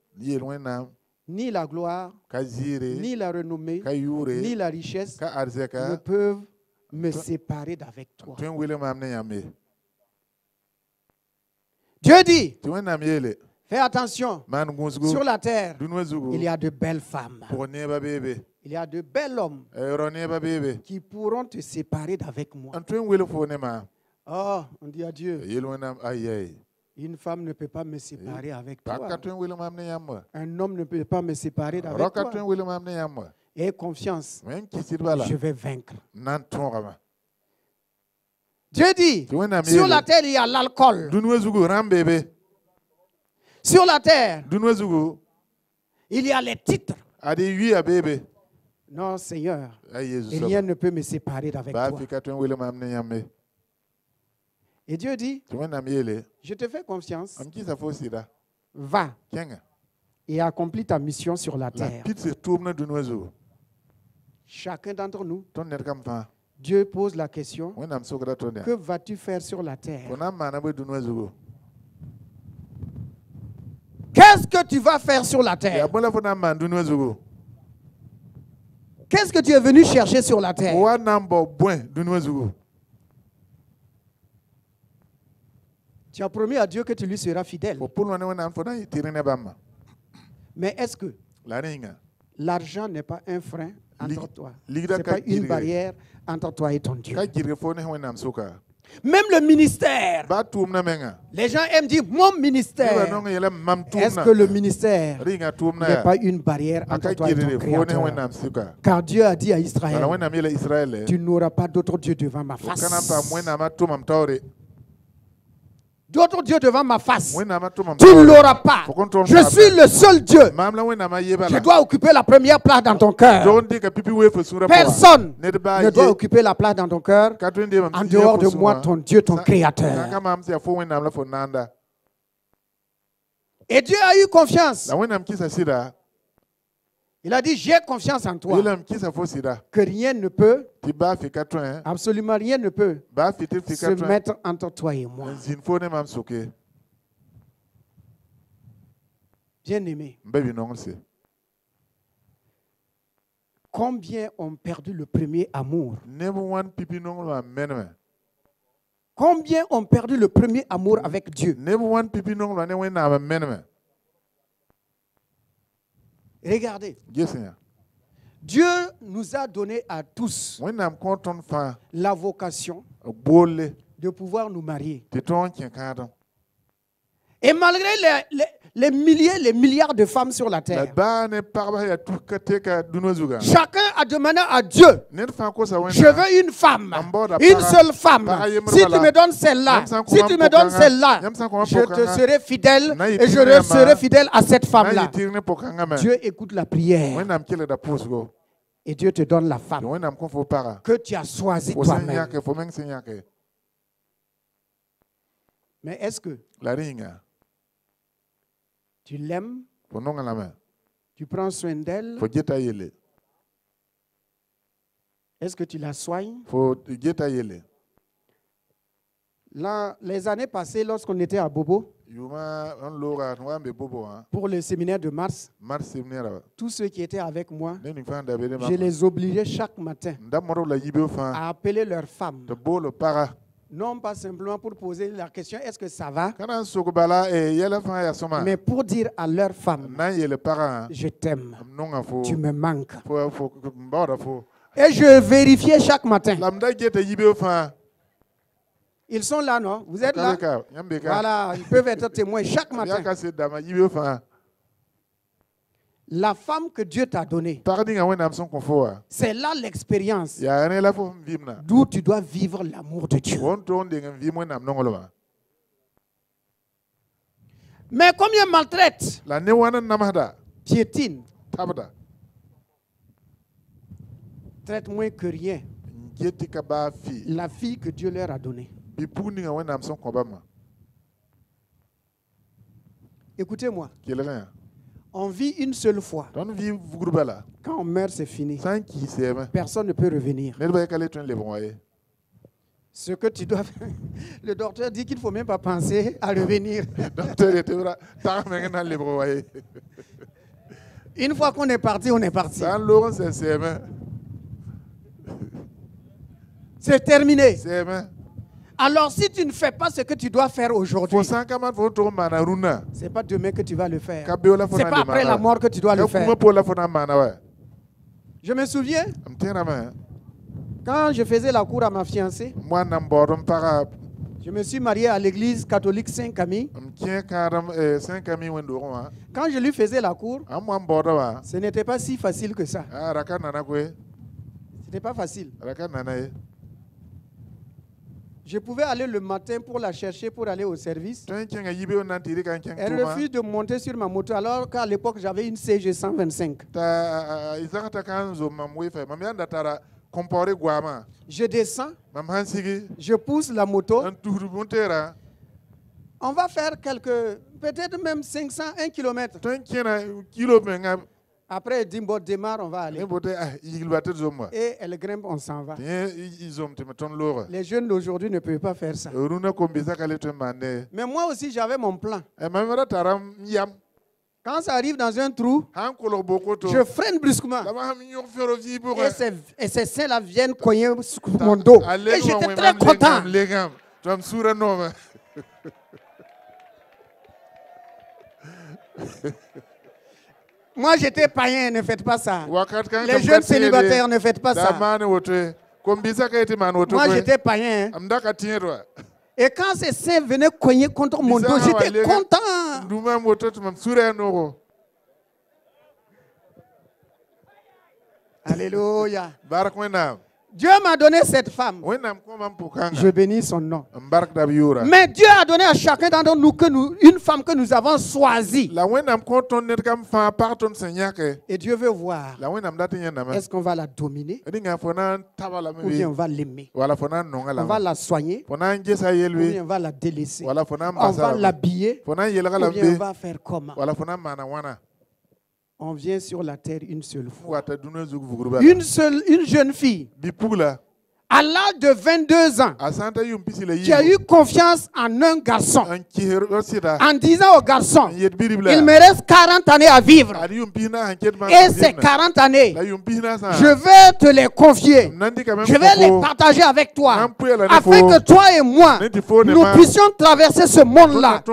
Speaker 1: ni la gloire, ni la renommée, ni la richesse ne peuvent me séparer d'avec toi. Dieu dit, fais attention, sur la terre, il y a de belles femmes. Il y a de bels hommes qui pourront te séparer d'avec moi. Oh, on dit à Dieu, une femme ne peut pas me séparer avec toi. Un homme ne peut pas me séparer d'avec toi. Aie confiance, je vais vaincre. Dieu dit, sur la terre, il y a l'alcool. Sur la terre, il y a les titres. Non, Seigneur, rien ne peut me séparer d'avec toi. Et Dieu dit, je te fais confiance. Va et accomplis ta mission sur la terre. Chacun d'entre nous, Dieu pose la question, que vas-tu faire sur la terre? Qu'est-ce que tu vas faire sur la terre? Qu'est-ce que tu es venu chercher sur la terre? Tu as promis à Dieu que tu lui seras fidèle. Mais est-ce que l'argent n'est pas un frein entre toi? Ce n'est pas une barrière entre toi et ton Dieu. Même le ministère. Les gens aiment dire mon ministère. Est-ce que le ministère n'est pas une barrière entre toi et ton Créateur? Car Dieu a dit à Israël, tu n'auras pas d'autre Dieu devant ma face. D'autres dieux devant ma face. Tu ne l'auras pas. Je suis le seul Dieu. Je dois occuper la première place dans ton cœur. Personne ne doit occuper la place dans ton cœur en dehors de moi, ton Dieu, ton Créateur. Et Dieu a eu confiance. Il a dit, j'ai confiance en toi. Que rien ne peut, absolument rien ne peut se mettre entre toi et moi. Bien-aimé, combien ont perdu le premier amour? Combien ont perdu le premier amour avec Dieu? Regardez. Dieu nous a donné à tous la vocation de pouvoir nous marier. Et malgré les milliers, les milliards de femmes sur la terre, chacun a demandé à Dieu, je veux une femme, une seule femme. Si tu me donnes celle-là, si tu me donnes celle-là, je te serai fidèle et je serai fidèle à cette femme-là. Dieu écoute la prière et Dieu te donne la femme que tu as choisie toi-même. Mais est-ce que tu l'aimes? Tu prends soin d'elle? Est-ce que tu la soignes? Là, les années passées, lorsqu'on était à Bobo, pour le séminaire de mars, tous ceux qui étaient avec moi, je les obligeais chaque matin à appeler leur femme. Non pas simplement pour poser la question, est-ce que ça va? Mais pour dire à leur femme, je t'aime, tu me manques. Et je vérifiais chaque matin. Ils sont là, non? Vous êtes là? Voilà, ils peuvent être témoins chaque matin. La femme que Dieu t'a donnée, c'est là l'expérience d'où tu dois vivre l'amour de Dieu. Mais combien maltraite, piétine, traite moins que rien la fille que Dieu leur a donnée. Écoutez-moi. On vit une seule fois. Quand on meurt, c'est fini. Personne ne peut revenir. Ce que tu dois faire, le docteur dit qu'il ne faut même pas penser à revenir. Une fois qu'on est parti, on est parti. C'est terminé. Alors si tu ne fais pas ce que tu dois faire aujourd'hui, ce n'est pas demain que tu vas le faire. Ce n'est pas après la mort que tu dois le faire. Je me souviens, quand je faisais la cour à ma fiancée, je me suis marié à l'église catholique Saint-Camille. Quand je lui faisais la cour, ce n'était pas si facile que ça. Ce n'était pas facile. Je pouvais aller le matin pour la chercher, pour aller au service. Elle refuse de monter sur ma moto alors qu'à l'époque j'avais une CG 125. Je descends, je pousse la moto. On va faire peut-être même 500, 1 km. Après, elle dit, bon, démarre, on va aller. Et elle grimpe, on s'en va. Les jeunes d'aujourd'hui ne peuvent pas faire ça. Mais moi aussi, j'avais mon plan. Quand ça arrive dans un trou, je freine brusquement. Et ces seins-là viennent cogner sur mon dos. Et j'étais très content. Moi, j'étais païen, ne faites pas ça. Les jeunes célibataires, ne faites pas ça. Moi, j'étais païen. Et quand ces seins venaient cogner contre mon dos, j'étais content. Alléluia. Dieu m'a donné cette femme. Je bénis son nom. Mais Dieu a donné à chacun d'entre nous une femme que nous avons choisie. Et Dieu veut voir. Est-ce qu'on va la dominer? Ou bien on va l'aimer? On va la soigner? Ou bien on va la délaisser? On va l'habiller? Ou bien on va faire comment? On vient sur la terre une seule fois. Une jeune fille, à l'âge de 22 ans, qui a eu confiance en un garçon, en disant au garçon, il me reste 40 années à vivre. Et ces 40 années, je vais te les confier. Je vais les partager avec toi, afin que toi et moi, nous puissions traverser ce monde-là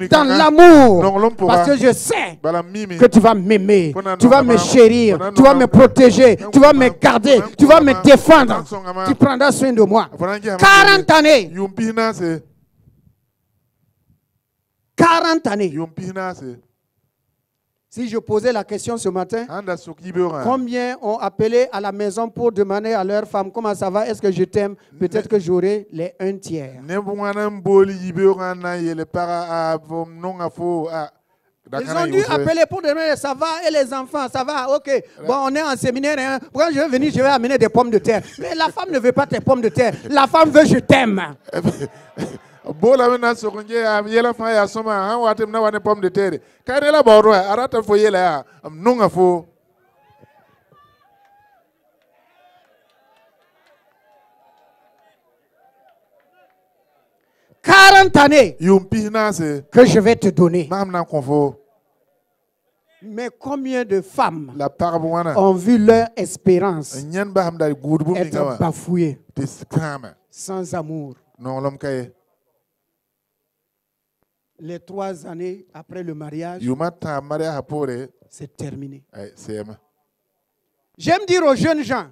Speaker 1: dans l'amour. Parce que je sais que tu vas m'aimer, tu vas me chérir, tu vas me protéger, tu vas me garder, tu vas me défendre. Tu prendras soin de moi. 40 années. 40 années. Si je posais la question ce matin, combien ont appelé à la maison pour demander à leur femme comment ça va, est-ce que je t'aime? Peut-être que j'aurai les 1 tiers. Ils ont dû appeler pour demander ça va et les enfants, ça va, ok. Bon, on est en séminaire, hein. Quand je vais venir, je vais amener des pommes de terre. Mais la femme ne veut pas tes pommes de terre. La femme veut je t'aime. Années que je vais te donner. Mais combien de femmes ont vu leur espérance être bafouée, sans amour? Les 3 années après le mariage, c'est terminé. J'aime dire aux jeunes gens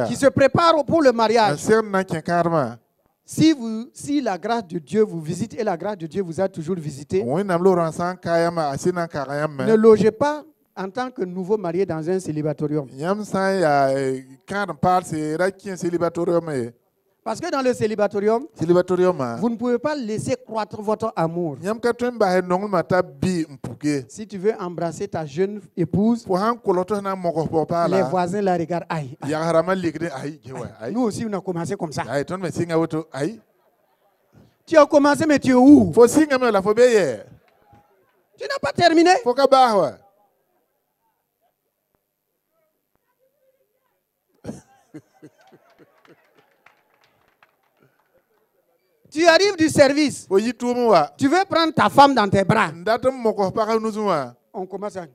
Speaker 1: qui se préparent pour le mariage, si la grâce de Dieu vous visite et la grâce de Dieu vous a toujours visité, ne logez pas en tant que nouveau marié dans un célibatorium. Parce que dans le célibatorium, vous ne pouvez pas laisser croître votre amour. Si tu veux embrasser ta jeune épouse, les voisins la regardent. Aïe. Nous aussi, on a commencé comme ça. Tu as commencé, mais tu es où? Tu n'as pas terminé. Tu arrives du service. Tu veux prendre ta femme dans tes bras. On commence à...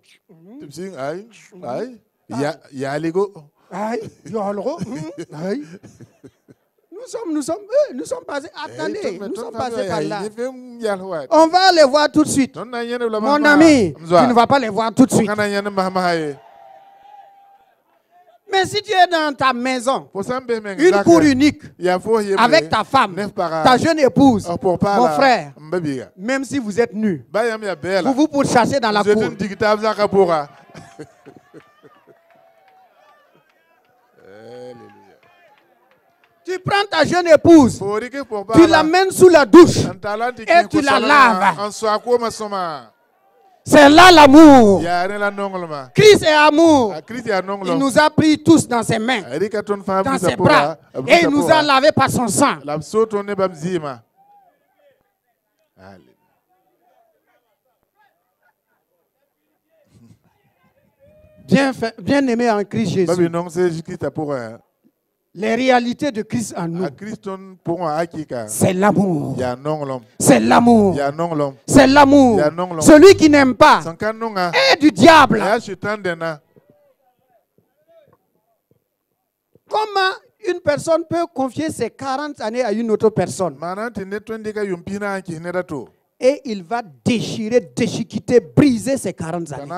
Speaker 1: Nous sommes passés. Attendez, nous sommes passés par là. On va les voir tout de suite. Mon ami, tu ne vas pas les voir tout de suite. Mais si tu es dans ta maison, une cour unique, avec ta femme, ta jeune épouse, mon frère, même si vous êtes nus, vous vous pourchassez dans la cour. Tu prends ta jeune épouse, tu l'amènes sous la douche et tu la laves. C'est là l'amour. Christ est amour. Il nous a pris tous dans ses mains, dans ses bras, et il nous a lavés par son sang. Bien aimé en Christ Jésus. Les réalités de Christ en nous, c'est l'amour. C'est l'amour. C'est l'amour. Celui qui n'aime pas est du diable. Comment une personne peut confier ses 40 années à une autre personne? Et il va déchirer, déchiqueter, briser ses 40 années.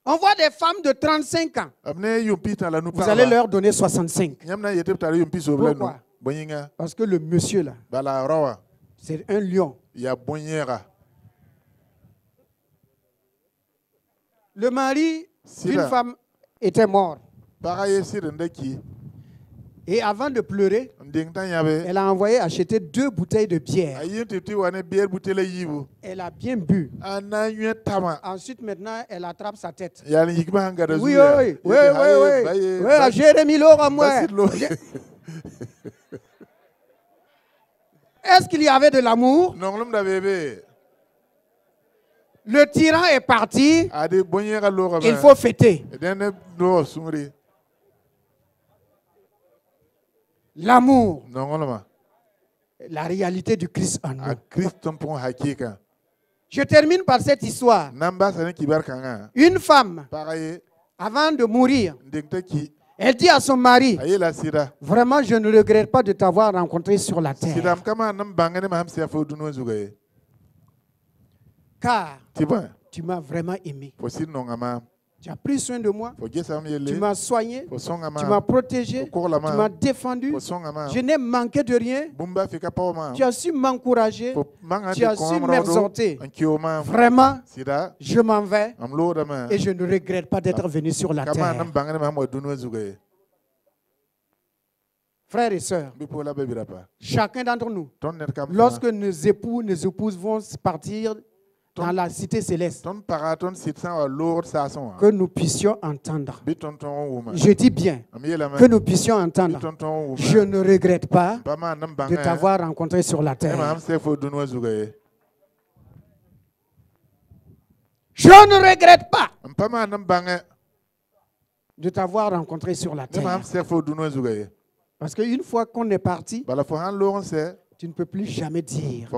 Speaker 1: On voit des femmes de 35 ans. Vous allez leur donner 65. Pourquoi? Parce que le monsieur là, c'est un lion. Le mari d'une femme était mort. Et avant de pleurer, elle a envoyé acheter 2 bouteilles de bière. Elle a bien bu. Ensuite, maintenant, elle attrape sa tête. Oui, Jérémie Laura, moi. Est-ce qu'il y avait de l'amour? Le tyran est parti. Il faut fêter. L'amour. La réalité du Christ en nous. Je termine par cette histoire. Une femme, avant de mourir, elle dit à son mari, vraiment, je ne regrette pas de t'avoir rencontré sur la terre. Car tu m'as vraiment aimé. Tu as pris soin de moi, tu m'as soigné, tu m'as protégé, tu m'as défendu, je n'ai manqué de rien, tu as su m'encourager, tu as su m'exhorter. Vraiment, je m'en vais et je ne regrette pas d'être venu sur la terre. Frères et sœurs, chacun d'entre nous, lorsque nos époux, nos épouses vont partir dans la cité céleste, que nous puissions entendre. Je dis bien, que nous puissions entendre. Je ne regrette pas de t'avoir rencontré sur la terre. Je ne regrette pas de t'avoir rencontré sur la terre. Parce qu'une fois qu'on est parti, tu ne peux plus jamais dire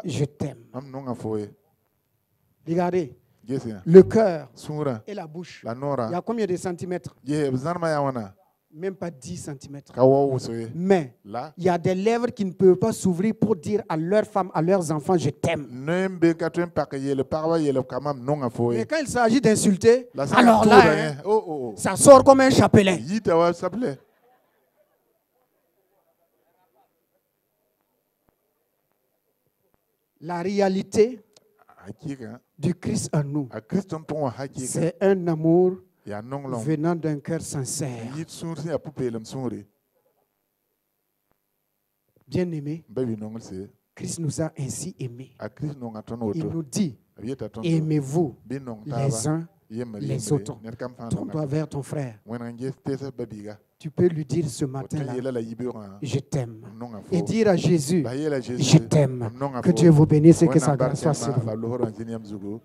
Speaker 1: je t'aime. Regardez, le cœur et la bouche. Il y a combien de centimètres? Même pas 10 centimètres. Mais il y a des lèvres qui ne peuvent pas s'ouvrir pour dire à leurs femmes, à leurs enfants, je t'aime. Mais quand il s'agit d'insulter, alors là, ça sort comme un chapelet. La réalité du Christ en nous, c'est un amour venant d'un cœur sincère. Bien aimé, Christ nous a ainsi aimés. Il nous dit, aimez-vous les uns les autres. Tourne-toi vers ton frère Tu peux lui dire ce matin-là, je t'aime. Et dire à Jésus, je t'aime. Que Dieu vous bénisse et que sa grâce soit sur vous.